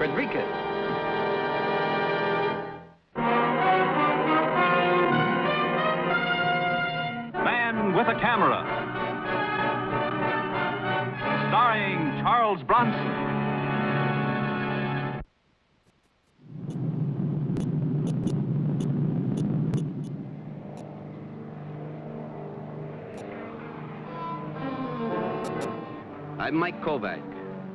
Frederica. Man with a Camera. Starring Charles Bronson. I'm Mike Kovac.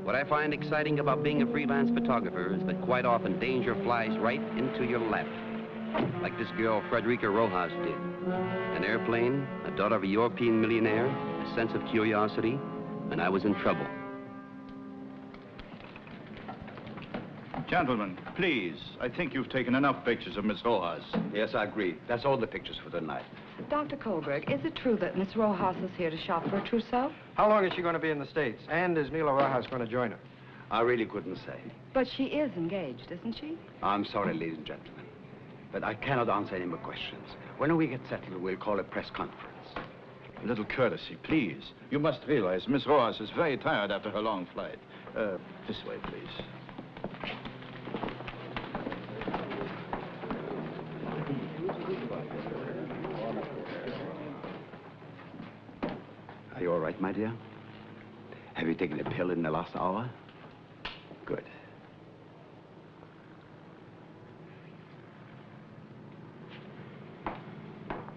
What I find exciting about being a freelance photographer is that quite often danger flies right into your lap. Like this girl, Frederica Rojas, did. An airplane, a daughter of a European millionaire, a sense of curiosity, and I was in trouble. Gentlemen, please, I think you've taken enough pictures of Miss Rojas. Yes, I agree. That's all the pictures for tonight. Dr. Kohlberg, is it true that Miss Rojas is here to shop for her trousseau? How long is she going to be in the States? And is Mila Rojas going to join her? I really couldn't say. But she is engaged, isn't she? I'm sorry, ladies and gentlemen, but I cannot answer any more questions. When we get settled, we'll call a press conference. A little courtesy, please. You must realize Miss Rojas is very tired after her long flight. This way, please. Are you all right, my dear? Have you taken a pill in the last hour? Good.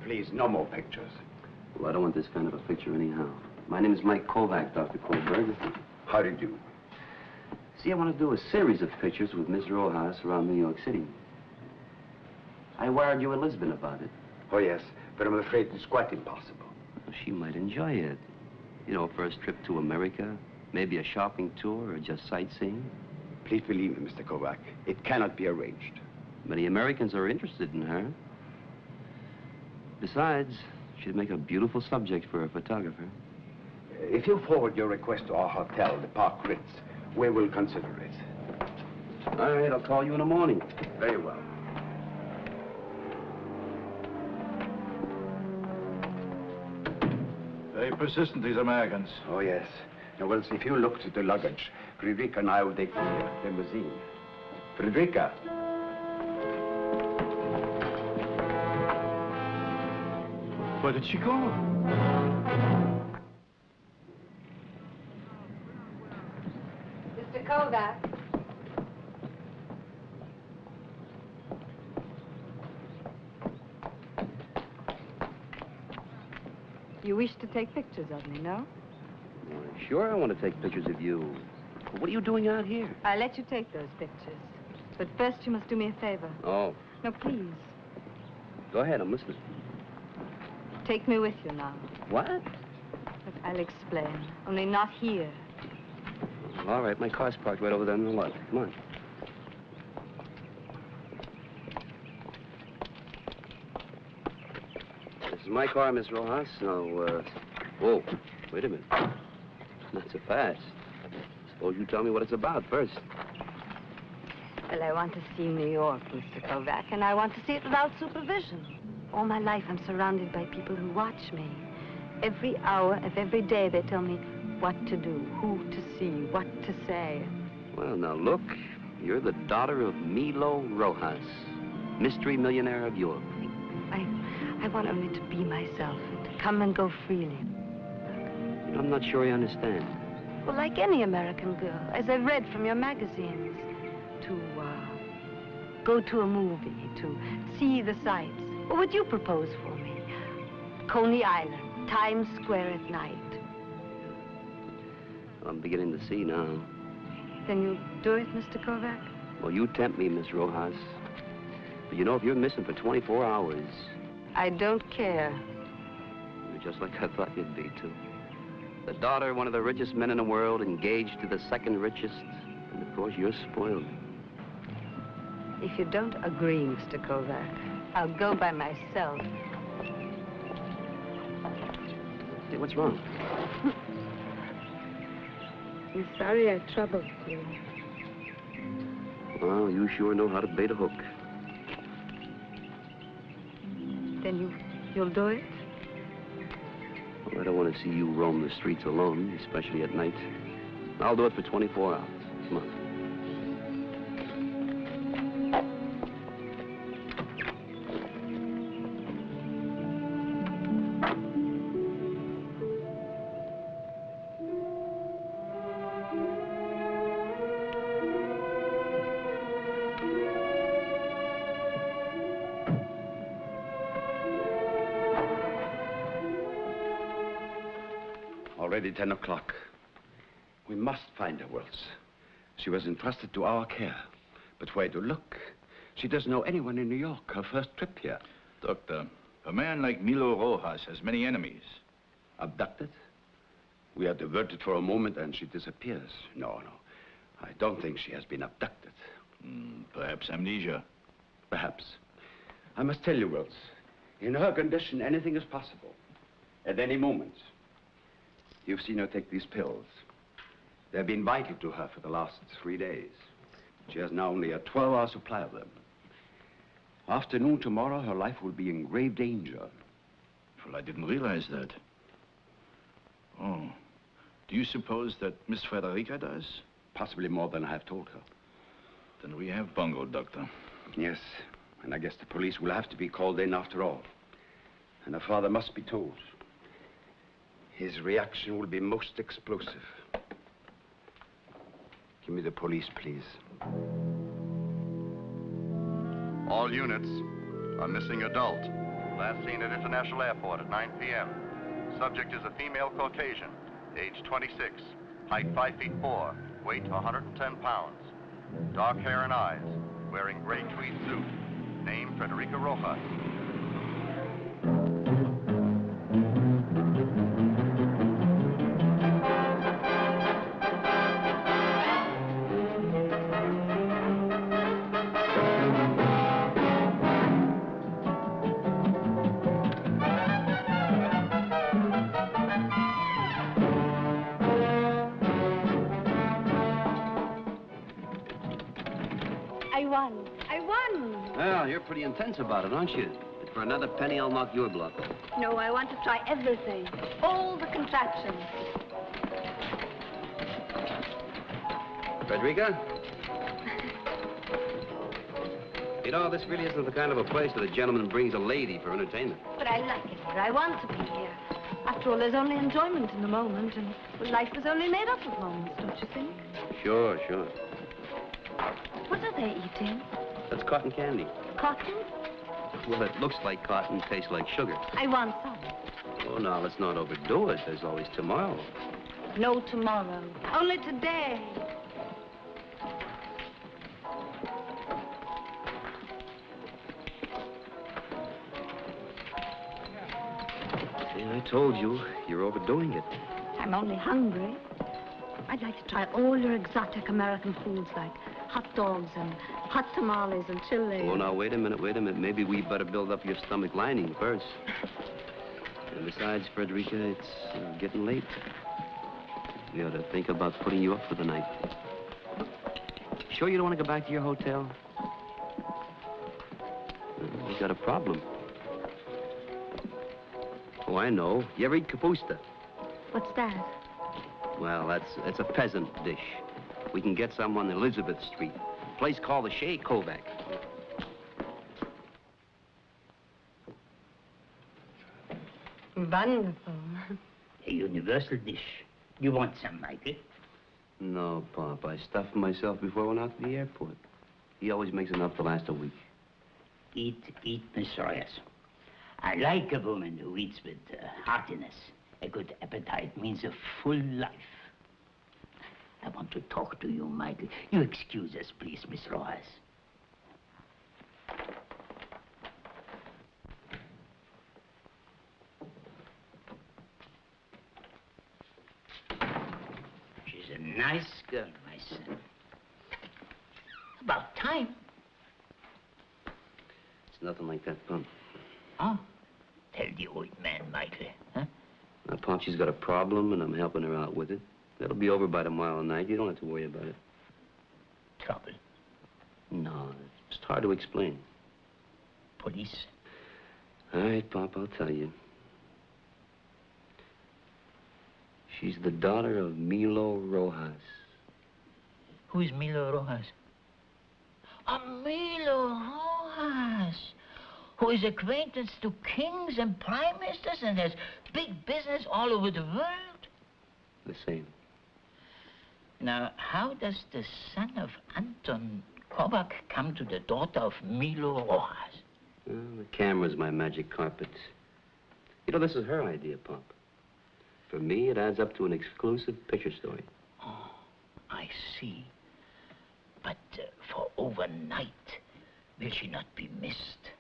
Please, no more pictures. Well, I don't want this kind of a picture anyhow. My name is Mike Kovac, Dr. Kohlberg. How did you? See, I want to do a series of pictures with Miss Rojas around New York City. I wired you and Lisbon about it. Oh, yes, but I'm afraid it's quite impossible. Well, she might enjoy it. You know, first trip to America, maybe a shopping tour or just sightseeing. Please believe me, Mr. Kovac. It cannot be arranged. Many Americans are interested in her. Besides, she'd make a beautiful subject for a photographer. If you forward your request to our hotel, the Park Ritz, we will consider it. All right, I'll call you in the morning. Very well. Very persistent, these Americans. Oh, yes. Now, well, if you look at the luggage, Frederica and I will take the limousine. Frederica. Where did she go? Mr. Kovac. You wish to take pictures of me, no? Well, sure, I want to take pictures of you. But what are you doing out here? I'll let you take those pictures. But first, you must do me a favor. Oh, No, please. go ahead, I'm listening. Take me with you now. What? But I'll explain. Only not here. All right, my car's parked right over there in the lot. Come on. This is my car, Miss Rojas. Now, whoa, wait a minute. Not so fast. Suppose you tell me what it's about first. Well, I want to see New York, Mr. Kovac, and I want to see it without supervision. All my life, I'm surrounded by people who watch me. Every hour of every day, they tell me what to do, who to see, what to say. Well, now, look. You're the daughter of Milo Rojas, mystery millionaire of Europe. I want only to be myself and to come and go freely. I'm not sure I understand. Well, like any American girl, as I've read from your magazines, to go to a movie, to see the sights. What would you propose for me? Coney Island, Times Square at night. I'm beginning to see now. Then you'll do it, Mr. Kovac? Well, you tempt me, Miss Rojas. But you know, if you're missing for 24 hours... I don't care. You're just like I thought you'd be, too. The daughter of one of the richest men in the world, engaged to the second richest. And, of course, you're spoiled. If you don't agree, Mr. Kovac, I'll go by myself. Hey, what's wrong? I'm sorry I troubled you. Well, you sure know how to bait a hook. Then you'll do it? Well, I don't want to see you roam the streets alone, especially at night. I'll do it for 24 hours. Come on. already 10 o'clock. We must find her, Wells. She was entrusted to our care. But where to look? She doesn't know anyone in New York, her first trip here. Doctor, a man like Milo Rojas has many enemies. Abducted? We are diverted for a moment and she disappears. No. I don't think she has been abducted. Perhaps amnesia. Perhaps. I must tell you, Wells, in her condition, anything is possible. At any moment. You've seen her take these pills. They've been vital to her for the last 3 days. She has now only a 12-hour supply of them. Afternoon tomorrow, her life will be in grave danger. Well, I didn't realize that. Oh. Do you suppose that Miss Frederica does? Possibly more than I have told her. Then we have bungled, Doctor. Yes, and I guess the police will have to be called in after all. And her father must be told. His reaction will be most explosive. Give me the police, please. All units, a missing adult. Last seen at International Airport at 9 p.m. Subject is a female Caucasian, age 26, height 5 feet 4, weight 110 pounds. Dark hair and eyes, wearing gray tweed suit. Name Frederica Rojas. I won. Well, you're pretty intense about it, aren't you? But for another penny, I'll knock your bluff. No, I want to try everything. All the contraptions. Frederica? You know, this really isn't the kind of a place that a gentleman brings a lady for entertainment. But I like it here. I want to be here. After all, there's only enjoyment in the moment, and life is only made up of moments, don't you think? Sure. What are they eating? That's cotton candy. Cotton? Well, it looks like cotton, tastes like sugar. I want some. Oh, now, let's not overdo it. There's always tomorrow. No tomorrow. Only today. See, I told you, you're overdoing it. I'm only hungry. I'd like to try all your exotic American foods like hot dogs and hot tamales and chili. Oh, now, wait a minute. Maybe we better build up your stomach lining first. And besides, Frederica, it's getting late. We ought to think about putting you up for the night. Sure you don't want to go back to your hotel? We got a problem. Oh, I know. You ever eat kapusta? What's that? Well, it's a peasant dish. We can get some on Elizabeth Street. A place called the Mike Kovac. Wonderful. A universal dish. You want some, Michael? No, Pop. I stuffed myself before I went out to the airport. He always makes enough to last a week. Eat, Miss Royas. I like a woman who eats with heartiness. A good appetite means a full life. I want to talk to you, Michael. You excuse us, please, Miss Rojas. She's a nice girl, my son. About time. It's nothing like that, Pop. Huh? Tell the old man, Michael, huh? Now, Pop, she's got a problem, and I'm helping her out with it. That'll be over by tomorrow night. You don't have to worry about it. Trouble. No, it's hard to explain. Police. All right, Pop, I'll tell you. She's the daughter of Milo Rojas. Who is Milo Rojas? Milo Rojas, who is acquaintance to kings and prime ministers and has big business all over the world. The same. Now, how does the son of Anton Kovac come to the daughter of Milo Rojas? Well, the camera's my magic carpet. You know, this is her idea, Pop. For me, it adds up to an exclusive picture story. Oh, I see. But for overnight, will she not be missed?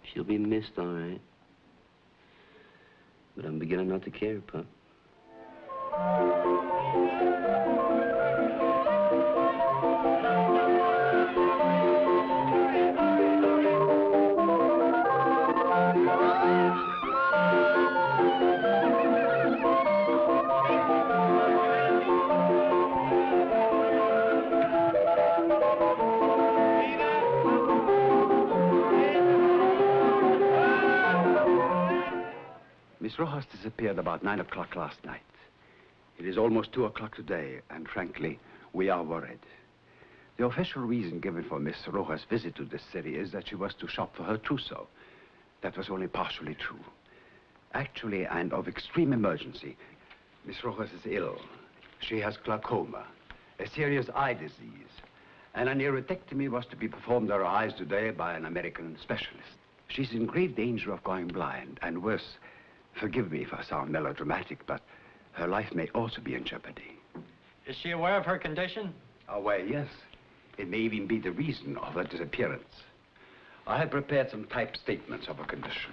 She'll be missed, all right. But I'm beginning not to care, Pop. Miss Rojas disappeared about 9 o'clock last night. It is almost 2 o'clock today, and frankly, we are worried. The official reason given for Miss Rojas' visit to this city is that she was to shop for her trousseau. That was only partially true. Actually, and of extreme emergency, Miss Rojas is ill. She has glaucoma, a serious eye disease, and an iridectomy was to be performed on her eyes today by an American specialist. She's in grave danger of going blind, and worse, forgive me if I sound melodramatic, but her life may also be in jeopardy. Is she aware of her condition? Aware, yes. It may even be the reason of her disappearance. I have prepared some typed statements of her condition.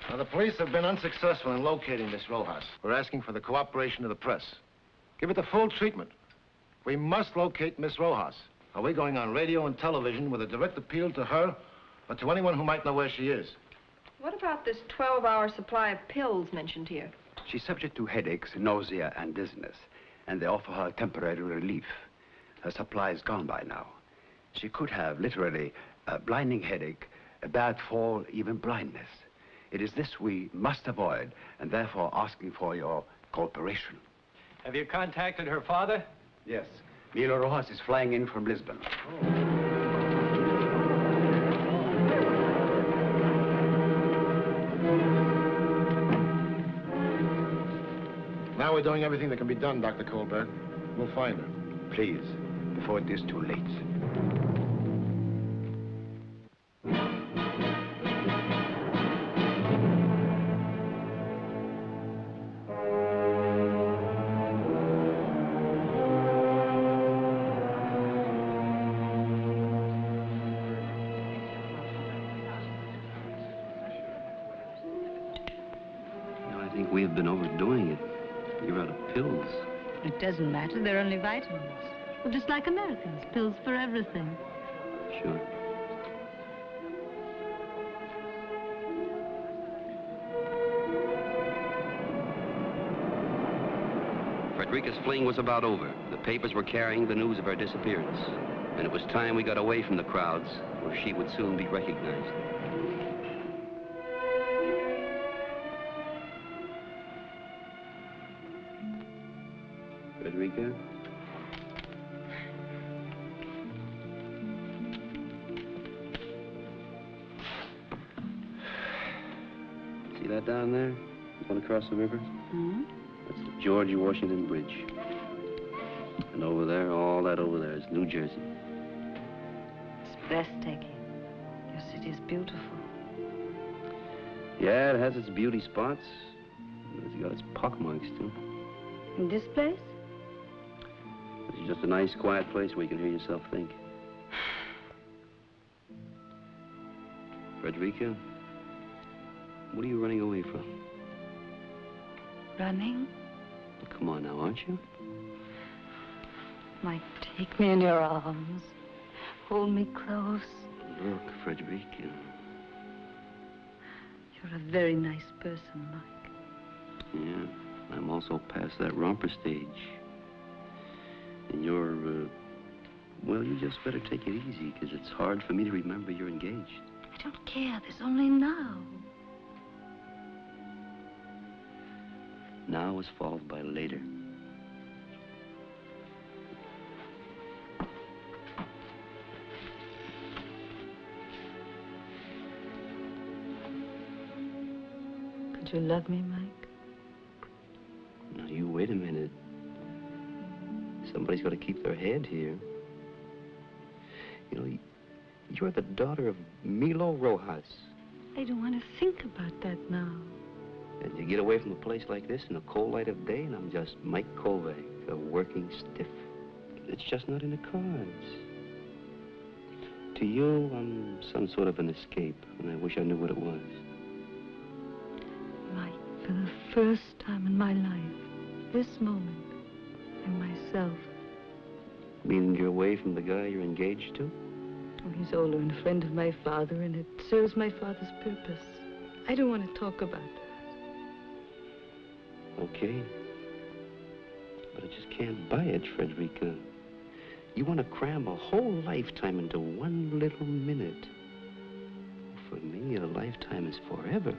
Now, the police have been unsuccessful in locating Miss Rojas. We're asking for the cooperation of the press. Give it the full treatment. We must locate Miss Rojas. Are we going on radio and television with a direct appeal to her or to anyone who might know where she is? What about this 12-hour supply of pills mentioned here? She's subject to headaches, nausea, and dizziness, and they offer her temporary relief. Her supply is gone by now. She could have, literally, a blinding headache, a bad fall, even blindness. It is this we must avoid, and therefore asking for your cooperation. Have you contacted her father? Yes. Milo Rojas is flying in from Lisbon. Now we're doing everything that can be done, Dr. Kohlberg. We'll find her. Please, before it is too late. I think we have been overdoing it. You're out of pills. It doesn't matter. They're only vitamins. Well, just like Americans. Pills for everything. Sure. Frederica's fling was about over. The papers were carrying the news of her disappearance. And it was time we got away from the crowds, where she would soon be recognized. Frederica? See that down there? Going across the river? Hmm? That's the George Washington Bridge. And over there, all that over there is New Jersey. It's breathtaking. Your city is beautiful. Yeah, it has its beauty spots. But it's got its pockmarks, too. In this place? It's just a nice, quiet place where you can hear yourself think. Frederica, what are you running away from? Running? Well, come on now, aren't you? Mike, take me in your arms. Hold me close. Look, Frederica. You're a very nice person, Mike. Yeah, I'm also past that romper stage. And you're, well, you just better take it easy, because it's hard for me to remember you're engaged. I don't care. There's only now. Now is followed by later. Could you love me, Mike? Now, you wait a minute. Somebody's got to keep their head here. You know, you're the daughter of Milo Rojas. I don't want to think about that now. And you get away from a place like this in the cold light of day, and I'm just Mike Kovac, a working stiff. It's just not in the cards. To you, I'm some sort of an escape, and I wish I knew what it was. Mike, for the first time in my life, this moment, I'm myself. Meaning you're away from the guy you're engaged to? Oh, he's older and a friend of my father, and it serves my father's purpose. I don't want to talk about it. Okay. But I just can't buy it, Frederica. You want to cram a whole lifetime into one little minute. For me, a lifetime is forever.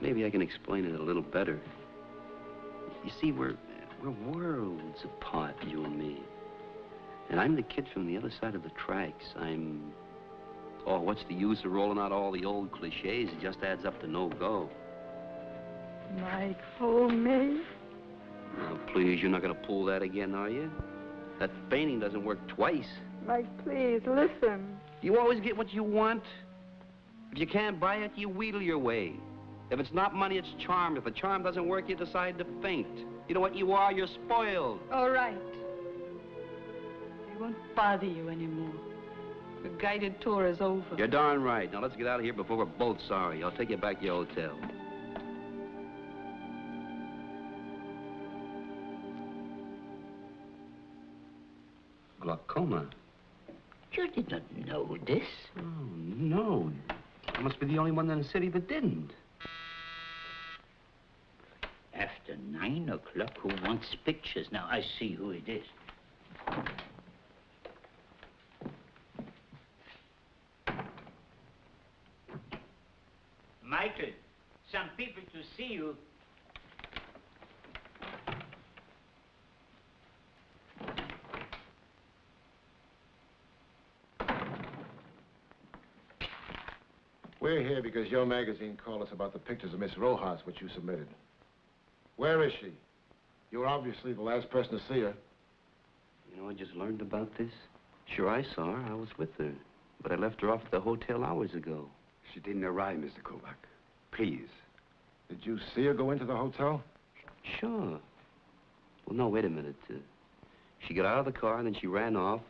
Maybe I can explain it a little better. You see, we're worlds apart, you and me. And I'm the kid from the other side of the tracks. Oh, what's the use of rolling out all the old cliches? It just adds up to no go. Mike, hold me. Now, please, you're not going to pull that again, are you? That fainting doesn't work twice. Mike, please, listen. You always get what you want. If you can't buy it, you wheedle your way. If it's not money, it's charm. If the charm doesn't work, you decide to faint. You know what you are? You're spoiled. All right. I won't bother you anymore. The guided tour is over. You're darn right. Now, let's get out of here before we're both sorry. I'll take you back to your hotel. Glaucoma. You did not know this. Oh, no. I must be the only one in the city that didn't. After 9 o'clock, who wants pictures? Now, I see who it is. Michael, some people to see you. We're here because your magazine called us about the pictures of Miss Rojas, which you submitted. Where is she? You were obviously the last person to see her. You know, I just learned about this. Sure, I saw her. I was with her. But I left her off at the hotel hours ago. She didn't arrive, Mr. Kovac. Please. Did you see her go into the hotel? Sure. Well, no, wait a minute. She got out of the car, and then she ran off.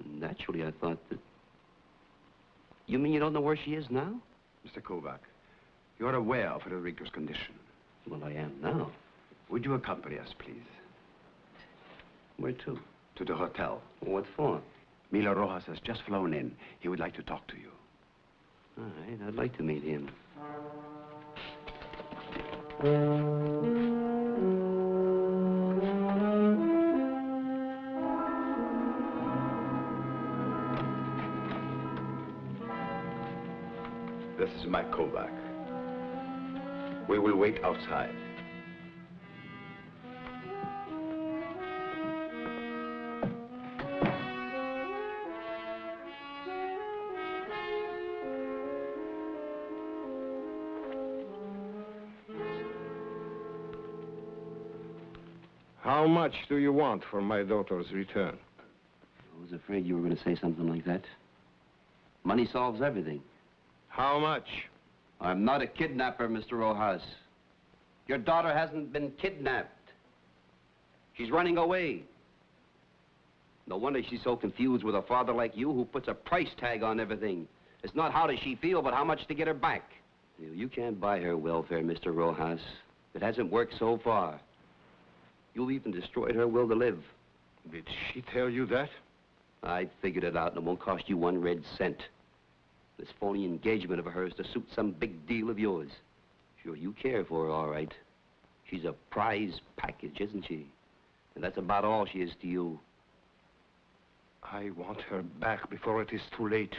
And naturally, I thought that... You mean you don't know where she is now? Mr. Kovac, you're aware of Frederica's condition. Well, I am now. Would you accompany us, please? Where to? To the hotel. What for? Milo Rojas has just flown in. He would like to talk to you. All right, I'd like to meet him. This is Mike Kovac. We will wait outside. How much do you want for my daughter's return? I was afraid you were going to say something like that. Money solves everything. How much? I'm not a kidnapper, Mr. Rojas. Your daughter hasn't been kidnapped. She's running away. No wonder she's so confused with a father like you who puts a price tag on everything. It's not how does she feel, but how much to get her back. You can't buy her welfare, Mr. Rojas. It hasn't worked so far. You've even destroyed her will to live. Did she tell you that? I figured it out, and it won't cost you 1 red cent. This phony engagement of hers to suit some big deal of yours. Sure, you care for her, all right. She's a prize package, isn't she? And that's about all she is to you. I want her back before it is too late.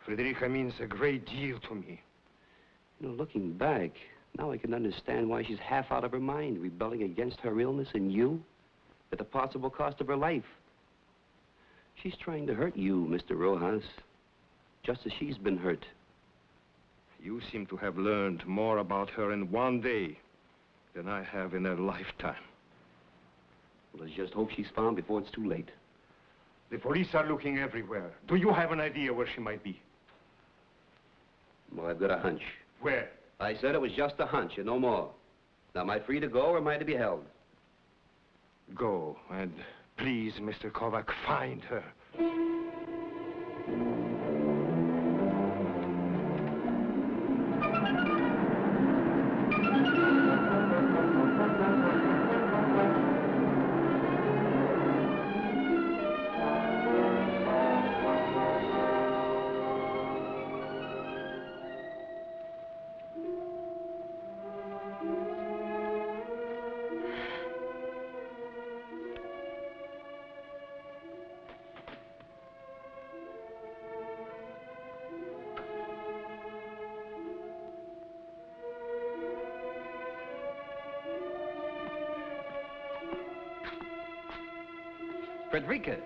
Frederica means a great deal to me. You know, looking back, now I can understand why she's half out of her mind, rebelling against her illness and you, at the possible cost of her life. She's trying to hurt you, Mr. Rojas, just as she's been hurt. You seem to have learned more about her in 1 day than I have in a lifetime. Well, let's just hope she's found before it's too late. The police are looking everywhere. Do you have an idea where she might be? Well, I've got a hunch. Where? I said it was just a hunch and no more. Now, am I free to go or am I to be held? Go, and please, Mr. Kovac, find her. Frederica.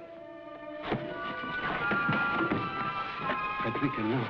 Frederica, no.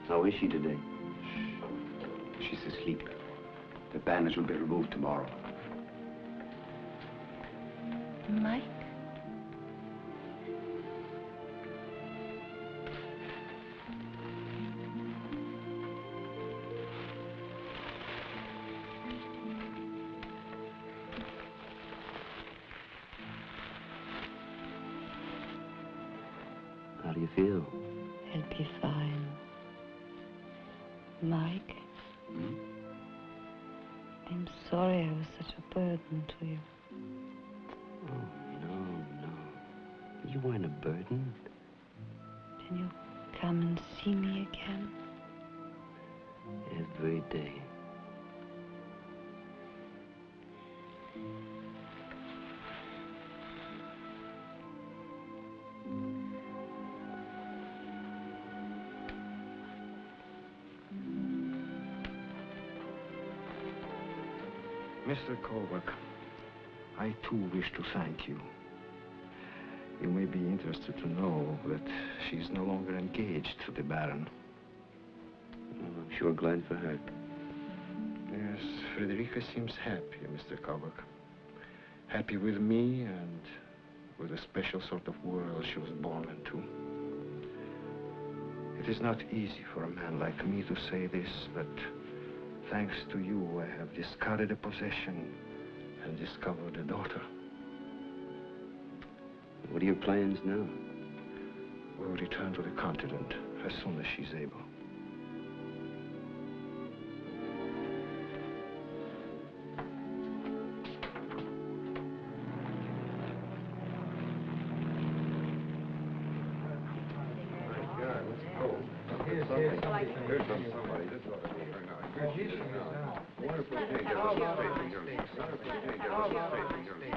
How is she today? She's asleep. The bandage will be removed tomorrow. Mike? How do you feel? I'll be fine. Mike? Hmm? I'm sorry I was such a burden to you. Oh, no. You weren't a burden. Can you come and see me again? Every day. Mr. Kovac, I too wish to thank you. You may be interested to know that she's no longer engaged to the Baron. I'm sure glad for her. Yes, Frederica seems happy, Mr. Kovac. Happy with me and with the special sort of world she was born into. It is not easy for a man like me to say this, but thanks to you, I have discarded a possession and discovered a daughter. What are your plans now? We'll return to the continent as soon as she's able.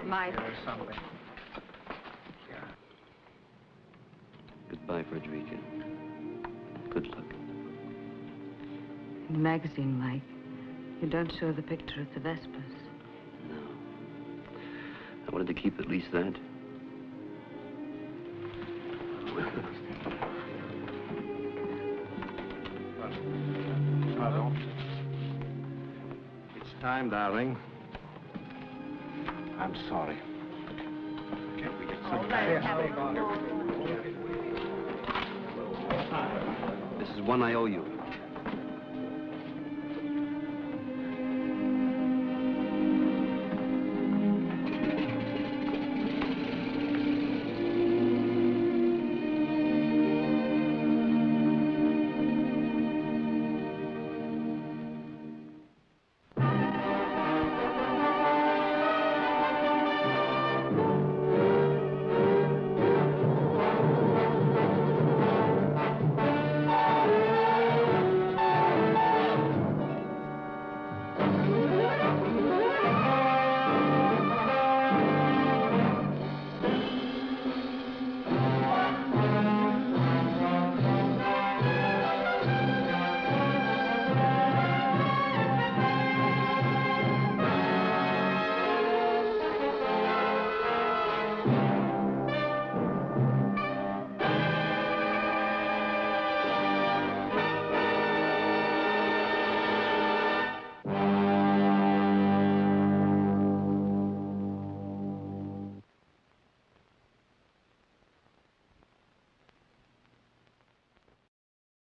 Mike. Goodbye, Frederica. Good luck. In the magazine, Mike, you don't show the picture of the Vespers. No. I wanted to keep at least that. Pardon. It's time, darling. I'm sorry. Can't we get some This is one I owe you.